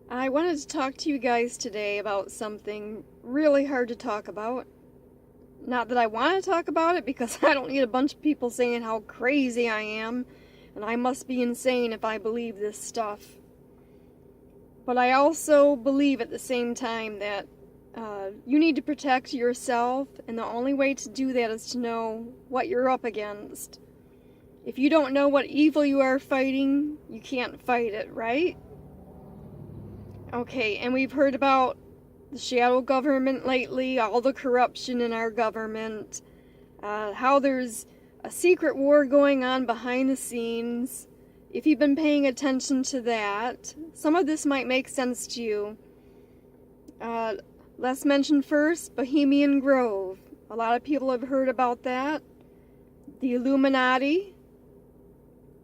I wanted to talk to you guys today about something really hard to talk about. Not that I want to talk about it, because I don't need a bunch of people saying how crazy I am, and I must be insane if I believe this stuff. But I also believe at the same time that you need to protect yourself, and the only way to do that is to know what you're up against. If you don't know what evil you are fighting, you can't fight it, right? Okay, and we've heard about the shadow government lately, all the corruption in our government, how there's a secret war going on behind the scenes. If you've been paying attention to that, some of this might make sense to you. Let's mention first Bohemian Grove. A lot of people have heard about that. The Illuminati,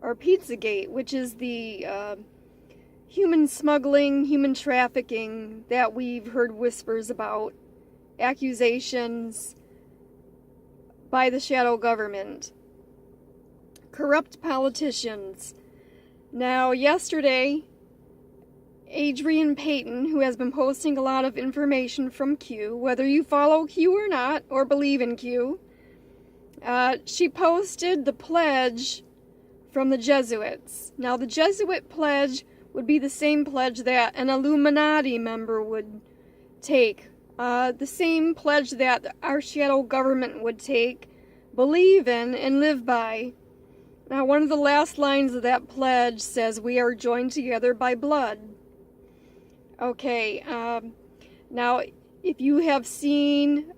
or Pizzagate, which is the human smuggling, human trafficking that we've heard whispers about, accusations by the shadow government, corrupt politicians. Now, yesterday, Adrian Payton, who has been posting a lot of information from Q, whether you follow Q or not, or believe in Q, she posted the pledge from the Jesuits. Now, the Jesuit pledge would be the same pledge that an Illuminati member would take. The same pledge that our shadow government would take, believe in, and live by. Now, one of the last lines of that pledge says, "We are joined together by blood." Okay, now, if you have seen,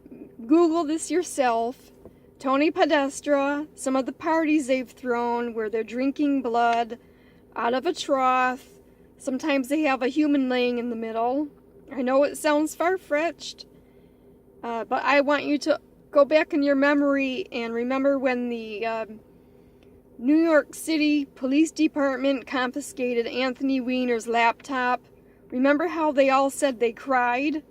Google this yourself, Tony Podesta, some of the parties they've thrown where they're drinking blood out of a trough. Sometimes they have a human laying in the middle. I know it sounds far-fetched, but I want you to go back in your memory and remember when the New York City Police Department confiscated Anthony Weiner's laptop. Remember how they all said they cried?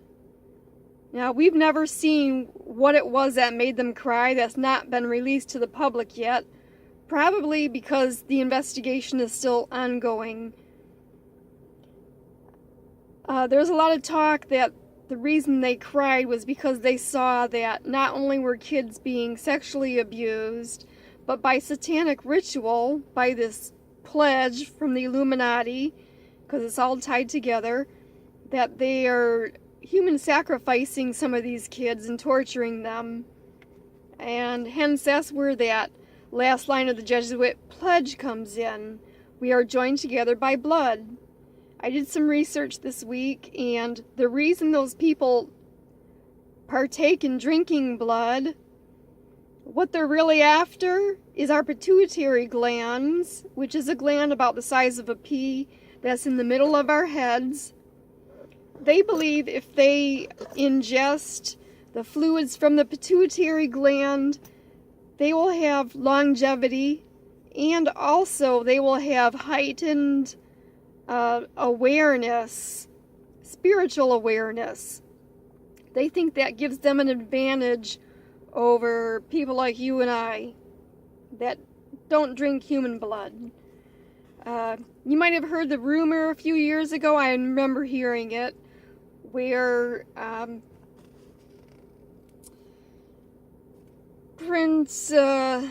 Now, we've never seen what it was that made them cry. That's not been released to the public yet. Probably because the investigation is still ongoing. There's a lot of talk that the reason they cried was because they saw that not only were kids being sexually abused, but by satanic ritual, by this pledge from the Illuminati, because it's all tied together, that they are human sacrificing some of these kids and torturing them. And hence that's where that last line of the Jesuit pledge comes in. We are joined together by blood. I did some research this week, and the reason those people partake in drinking blood, what they're really after is our pituitary glands, which is a gland about the size of a pea that's in the middle of our heads. They believe if they ingest the fluids from the pituitary gland, they will have longevity, and also they will have heightened awareness, spiritual awareness. They think that gives them an advantage over people like you and I that don't drink human blood. You might have heard the rumor a few years ago, I remember hearing it, where Prince, the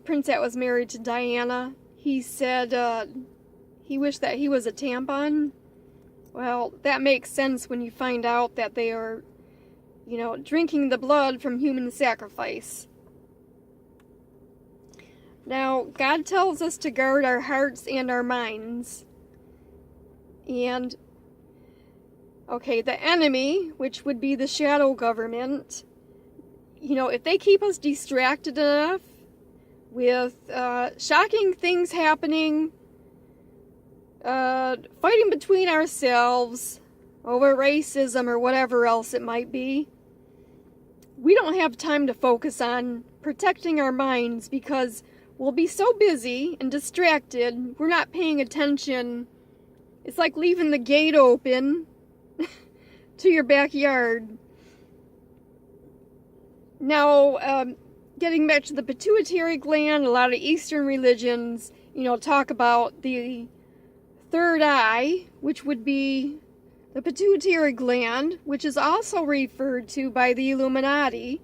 prince that was married to Diana, he said he wished that he was a tampon. Well, that makes sense when you find out that they are, drinking the blood from human sacrifice. Now, God tells us to guard our hearts and our minds. And, okay, the enemy, which would be the shadow government, if they keep us distracted enough with shocking things happening, fighting between ourselves over racism or whatever else it might be, we don't have time to focus on protecting our minds because we'll be so busy and distracted, we're not paying attention. It's like leaving the gate open to your backyard. Now, getting back to the pituitary gland, a lot of Eastern religions, talk about the third eye, which would be the pituitary gland, which is also referred to by the Illuminati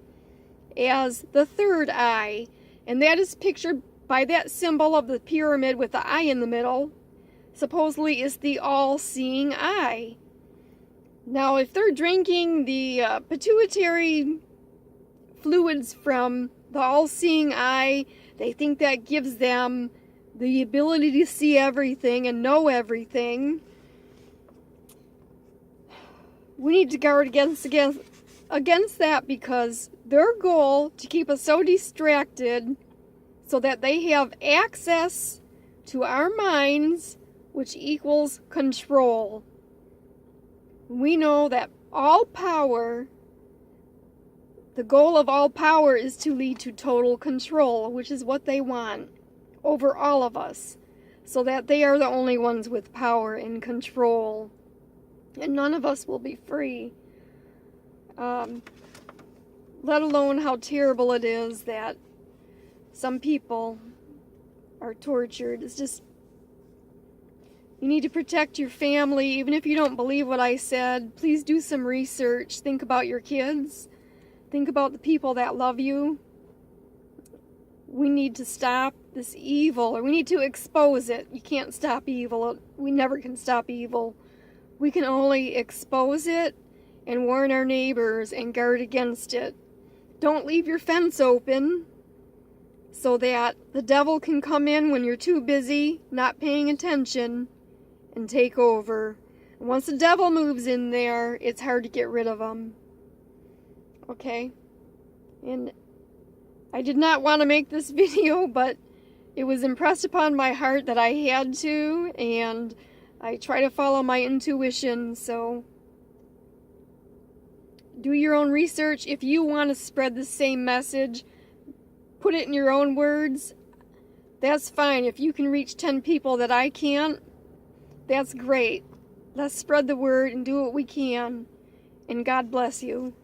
as the third eye. And that is pictured by that symbol of the pyramid with the eye in the middle. Supposedly is the all-seeing eye. Now, if they're drinking the pituitary fluids from the all-seeing eye, they think that gives them the ability to see everything and know everything. We need to guard against that, because their goal to keep us so distracted so that they have access to our minds, which equals control. We know that all power, the goal of all power is to lead to total control, which is what they want over all of us, so that they are the only ones with power and control, and none of us will be free. Let alone how terrible it is that some people are tortured. It's just, you need to protect your family. Even if you don't believe what I said, please do some research. Think about your kids. Think about the people that love you. We need to stop this evil, or we need to expose it. You can't stop evil. We never can stop evil. We can only expose it and warn our neighbors and guard against it. Don't leave your fence open so that the devil can come in when you're too busy, not paying attention, and take over. And once the devil moves in there, it's hard to get rid of him. Okay? And I did not want to make this video, but it was impressed upon my heart that I had to, and I try to follow my intuition, so do your own research. If you want to spread the same message, put it in your own words. That's fine. If you can reach 10 people that I can't, that's great. Let's spread the word and do what we can. And God bless you.